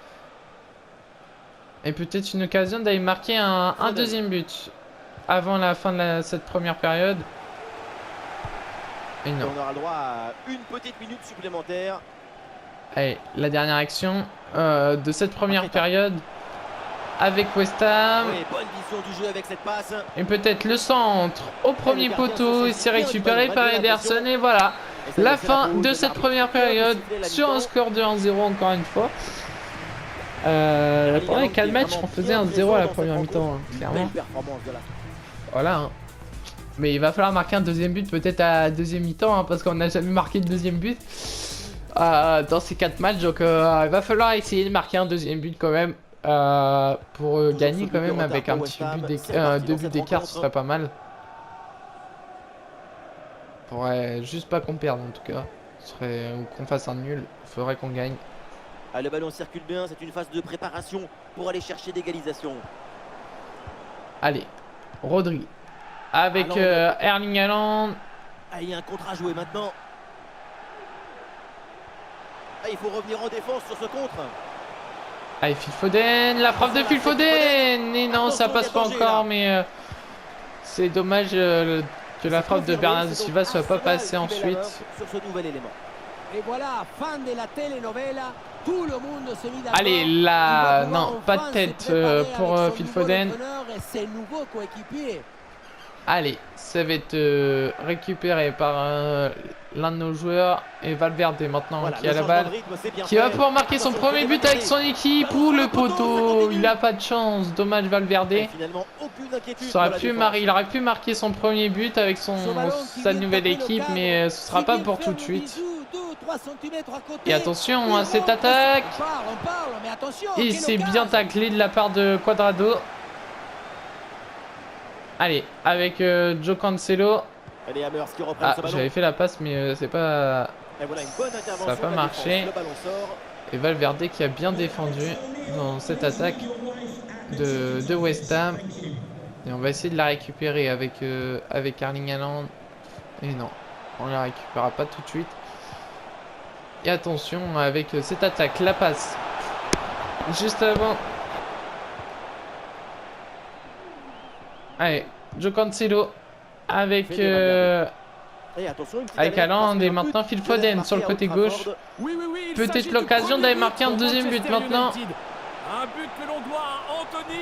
Et peut-être une occasion d'aller marquer un deuxième but avant la fin de cette première période. Et non. On aura le droit à une petite minute supplémentaire. Allez, la dernière action de cette première Paqueta. période avec West Ham. Oui, bonne vision du jeu avec cette passe. Et peut-être le centre au premier le gardien poteau. s'en Et saisit c'est bien du récupéré ballon, par malgré la Ederson. pression. Et voilà, Et ça, la c'est fin pause de de cette l'arbitre première qui vient de période siffler la sur un mi-temps. score de 1-0 encore une fois. La Erling première Haaland 4 qui est matchs, vraiment on faisait bien 1-0 à présent la dans cette première rencontre. mi-temps, hein, Belle clairement. performance de la Voilà. Hein. Mais il va falloir marquer un deuxième but peut-être à la deuxième mi-temps hein, parce qu'on n'a jamais marqué de deuxième but dans ces 4 matchs. Donc il va falloir essayer de marquer un deuxième but quand même pour gagner ce quand but de même avec retard un pour petit West Ham. but C'est reparti deux dans buts cette d'écart, ce rencontre. serait pas mal. Faudrait juste pas qu'on perde en tout cas. Ou qu'on fasse un nul, faudrait qu'on gagne. Ah, le ballon circule bien, c'est une phase de préparation pour aller chercher l'égalisation. Allez, Rodri avec Haaland. Erling Haaland. Ah, il y a un contre à jouer maintenant. Ah, il faut revenir en défense sur ce contre. Allez, Phil Foden, la frappe de Phil Foden. Et non, ça Attention, passe il y a pas danger, encore, là. mais c'est dommage que la frappe de Bernardo Silva soit pas passée ensuite. Sur ce nouvel élément. Et voilà, fin de la telenovela. Tout le monde se mit d'accord. Allez, Il là, va pouvoir non, pas de enfin tête se préparer pour avec son Phil nouveau Foden. entraîneur et ses nouveaux coéquipiers. Allez, ça va être récupéré par l'un de nos joueurs et Valverde maintenant Voilà, qui a le la changement balle. de rythme, c'est bien Qui va fait. pouvoir marquer son Attention, premier faut but avec son équipe. Ballon Ou sur le le poteau, ça poteau, continue. il a pas de chance. Dommage Valverde. Et finalement, aucune inquiétude. Ça aurait pour la pu défense. il aurait pu marquer son premier but avec Ce ballon qui sa vient nouvelle taper le équipe, cadre, mais ce sera qui pas vient pour faire tout de le suite. bisou, 2-3 centimètres à côté. Et attention Il à cette rentre, attaque. On parle, mais attention. Et quelle c'est bien occasion. taclé de la part de Cuadrado. Allez, avec Joe Cancelo. Et les Hammers qui reprennent Ah, ce ballon. j'avais fait la passe, mais c'est pas. Et voilà une bonne intervention. Ça a pas de la marché. défense. Le ballon sort. Et Valverde qui a bien défendu dans cette attaque de West Ham. Et on va essayer de la récupérer avec Erling Haaland. Et non, on la récupérera pas tout de suite. Et attention avec cette attaque, la passe. Juste avant. Allez, Joe Cancelo avec Et attention, une petite avec alerte, Haaland parce que et le maintenant but Phil devait Foden marquer sur le à côté Old gauche. Trafford. Oui, oui, oui. il Peut-être s'agit du l'occasion premier d'aller but marquer un pour deuxième but Manchester maintenant. United. Un but que l'on doit à Anthony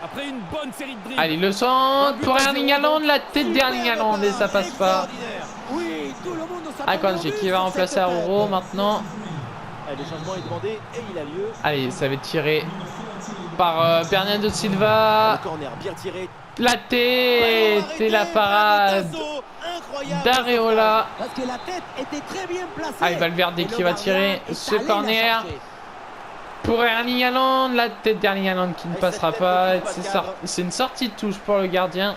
après une bonne série de dribbles. Allez, le centre pour Erling Haaland, la tête d'Erling Haaland et ça passe pas. Extraordinaire. Oui, tout le monde s'attendait au Akanji but qui va sur remplacer cette Aruro tête. maintenant. Allez, le changement est demandé et il a lieu. Allez, ça va être tiré par Bernardo Silva. Le corner bien tiré. La tête et la parade d'Areola. Parce que la tête était très bien placée. Allez, Valverde Et qui le va gardien tirer est ce allé la corner. chercher. Pour Erling Haaland, la tête d'Erling Haaland qui ne Et passera cette tête pas. ne touche pas le cadre. C'est une sortie de touche pour le gardien.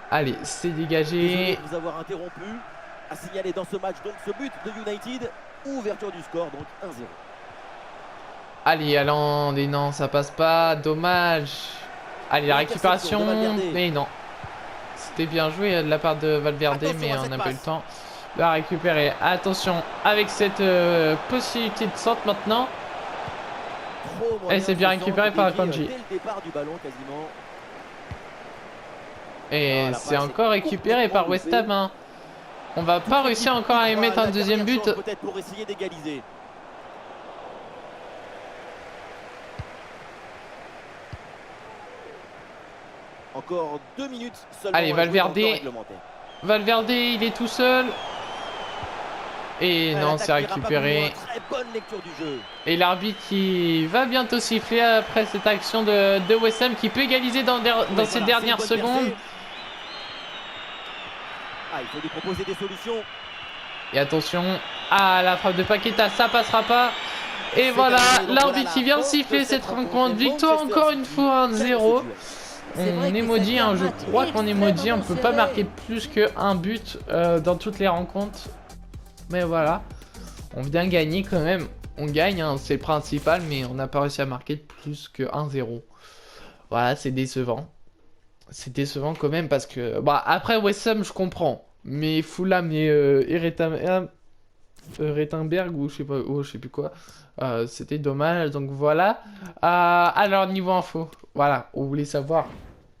Allez, c'est Désolé dégagé. de vous avoir interrompu. À signaler dans ce match donc ce but de United. Ouverture du score donc 1-0. Allez, Haaland, et non, ça passe pas. Dommage. Allez, la récupération. Interception de Valverde. Mais non. C'était bien joué de la part de Valverde, Attention mais à on cette n'a pas eu le passe. temps. la récupérer. Attention avec cette possibilité de centre maintenant. Et c'est bien récupéré par Akanji. Dès le départ du ballon quasiment. Et Ah, la c'est passe encore est récupéré par complètement West Ham. Hein. On va pas réussir encore à y mettre un deuxième but. Peut-être pour essayer d'égaliser. Encore 2 minutes seulement. Allez, à jouer dans le Valverde. temps réglementaire. Valverde, il est tout seul. Et non, c'est L'attaque n'ira pas plus récupéré. loin. Très bonne lecture du jeu. Et l'arbitre qui va bientôt siffler après cette action de West Ham qui peut égaliser dans Ouais, ces voilà, dernières c'est une bonne secondes. percée. Ah, il faut lui proposer des solutions. Et attention à la frappe de Paqueta, ça passera pas. Et C'est voilà, terminé. Donc l'arbitre voilà qui la vient fin siffler de cette cette rencontre. Victoire Manchester encore une City fois gagne ce 1-0. duel. C'est vrai On est que maudit, c'était hein, un je match crois qu'on est maudit, on peut pas extrêmement marquer serré. plus qu'un but dans toutes les rencontres. Mais voilà, on vient gagner quand même. On gagne, hein, c'est le principal, mais on n'a pas réussi à marquer plus que 1-0. Voilà, c'est décevant. C'est décevant quand même parce que... Bah, après West Ham, je comprends. Mais Fulham et Rettenberg ou je sais pas, je sais plus quoi. C'était dommage, donc voilà. Alors, niveau info, voilà, on voulait savoir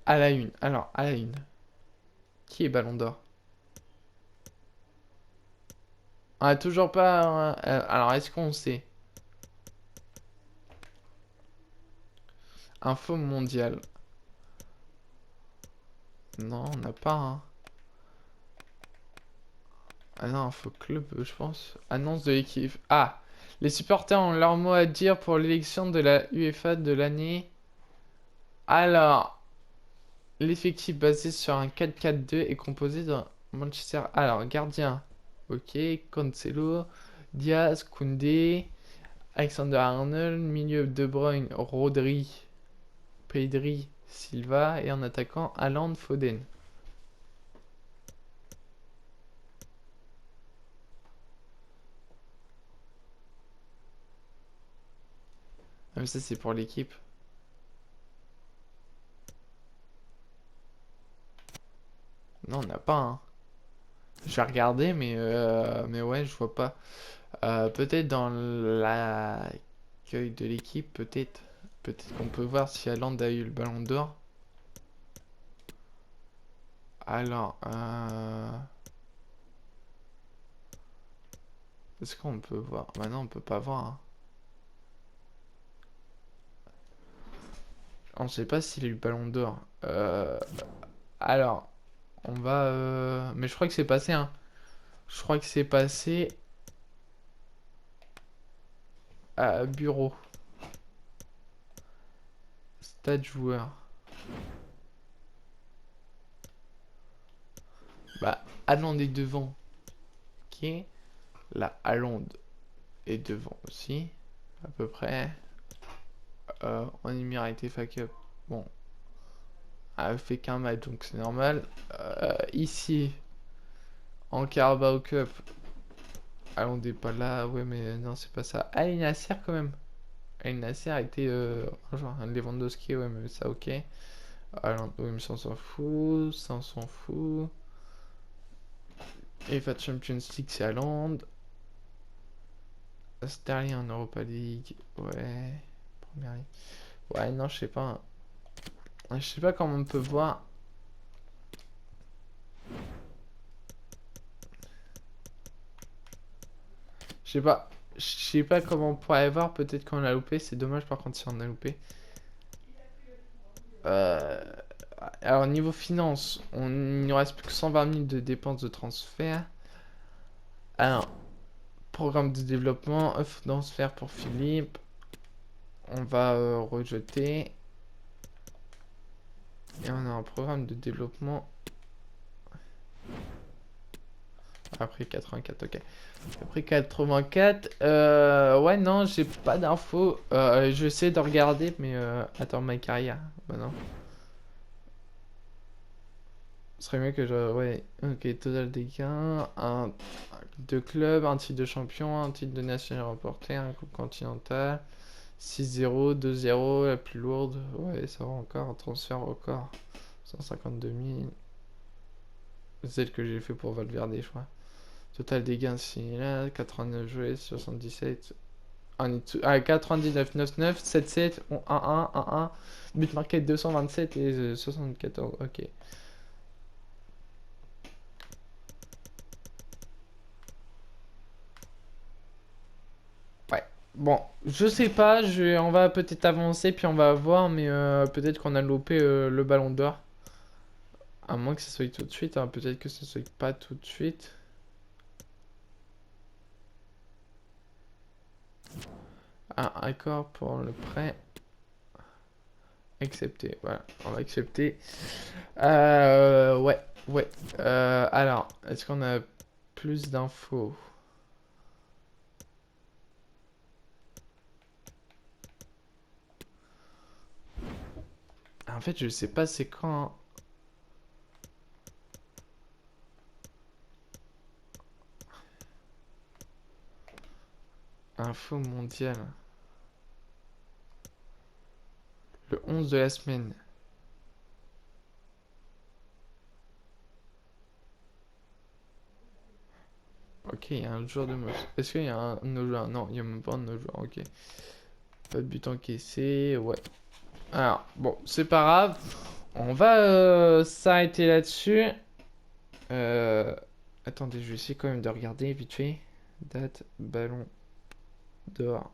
à la une. Alors, à la une. Qui est Ballon d'Or? Ah, toujours pas. Alors, est-ce qu'on sait? Info mondiale. Non, on n'a pas. Hein. Ah non, info club, je pense. Annonce de l'équipe. Ah, les supporters ont leur mot à dire pour l'élection de la UEFA de l'année. Alors, l'effectif basé sur un 4-4-2 est composé d'un Manchester. Alors, gardien. Ok, Cancelo, Diaz, Koundé, Alexander-Arnold, milieu De Bruyne, Rodri, Pedri, Silva et en attaquant Haaland, Foden. Ah, mais ça c'est pour l'équipe. Non, on n'a pas un. Je vais regarder, mais ouais, je vois pas. Peut-être dans l'accueil de l'équipe, peut-être. Peut-être qu'on peut voir si Haaland a eu le ballon d'or. Alors, est-ce qu'on peut voir? Maintenant, on peut pas voir. Hein. On sait pas s'il a eu le ballon d'or. Alors, on va... Mais je crois que c'est passé, hein. Je crois que c'est passé... à bureau. Stade joueur. Bah, Haaland est devant. Ok. Là, Haaland est devant aussi. À peu près. En Émirité FA Cup. Bon. Elle fait qu'un match, donc c'est normal. Ici, en Carabao Cup. Haaland n'est pas là. Ouais, mais non, c'est pas ça. Ah, il y a Nasser quand même. El Nasser a été genre un Lewandowski, ouais, mais ça, ok. Haaland, oui, mais ça, on s'en fout. Ça, on s'en fout. Et FA Champions League, c'est Haaland. Sterling en Europa League, ouais. Première ligue. Ouais, non, je sais pas. Je sais pas comment on peut voir. Je sais pas comment on pourrait voir. Peut-être qu'on l'a loupé. C'est dommage par contre si on a loupé. Alors niveau finance, il ne reste plus que 120 000 de dépenses de transfert. Alors, programme de développement, offre de transfert pour Philippe. On va rejeter. Et on a un programme de développement. Après 84, ok. Après 84, ouais, non, j'ai pas d'infos. J'essaie de regarder, mais attends, ma carrière. Bah non. Ce serait mieux que je. Ouais, ok, total des gains. Un de club, un titre de champion, un titre de national remporté, un coupe continental. 6-0, 2-0, la plus lourde. Ouais, ça va encore. Un transfert record. 152 000. Celle que j'ai fait pour Valverde, je crois. Total des gains similaires, 89 joués, 77. On est à 99, 99, 77, 1-1, 1-1. But marqué 227 et 74. Ok. Ouais. Bon, je sais pas, on va peut-être avancer puis on va voir, mais peut-être qu'on a loupé le ballon d'or. À moins que ça soit tout de suite, hein. Peut-être que ça soit pas tout de suite. Un accord pour le prêt. Accepter, voilà, on va accepter. Ouais. Alors, est-ce qu'on a plus d'infos? En fait, je sais pas c'est quand. Info mondiale. Le 11 de la semaine. Ok, il y a un joueur de moche. Est-ce qu'il y a un no joueur? Non, il n'y a même pas un no joueur. Ok. Pas de but encaissé. Ouais. Alors, bon, c'est pas grave. On va s'arrêter là-dessus. Attendez, je vais essayer quand même de regarder vite fait. Date, ballon d'or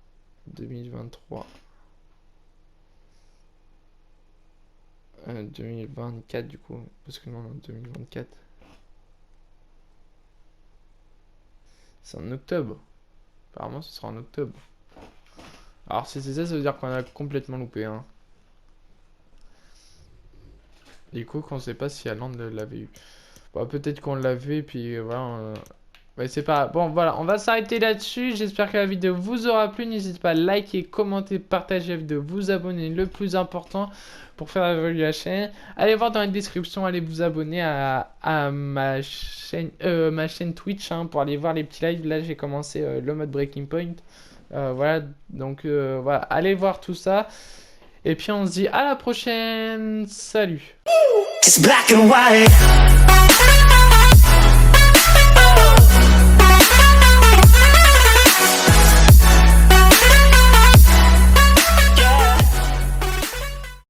2023. 2024 du coup. Parce que non, en 2024. C'est en octobre. Apparemment, ce sera en octobre. Alors, si c'est ça, ça veut dire qu'on a complètement loupé. Hein. Du coup, qu'on sait pas si Haaland l'avait eu. Bon, peut-être qu'on l'avait, puis voilà. Ouais, c'est pas... Bon, voilà, on va s'arrêter là-dessus. J'espère que la vidéo vous aura plu. N'hésitez pas à liker, commenter, partager la vidéo, vous abonner, le plus important pour faire évoluer la chaîne. Allez voir dans la description, allez vous abonner à ma chaîne Twitch hein, pour aller voir les petits lives. Là, j'ai commencé le mode Breaking Point. Voilà, donc voilà, allez voir tout ça. Et puis on se dit à la prochaine. Salut. It's black and white.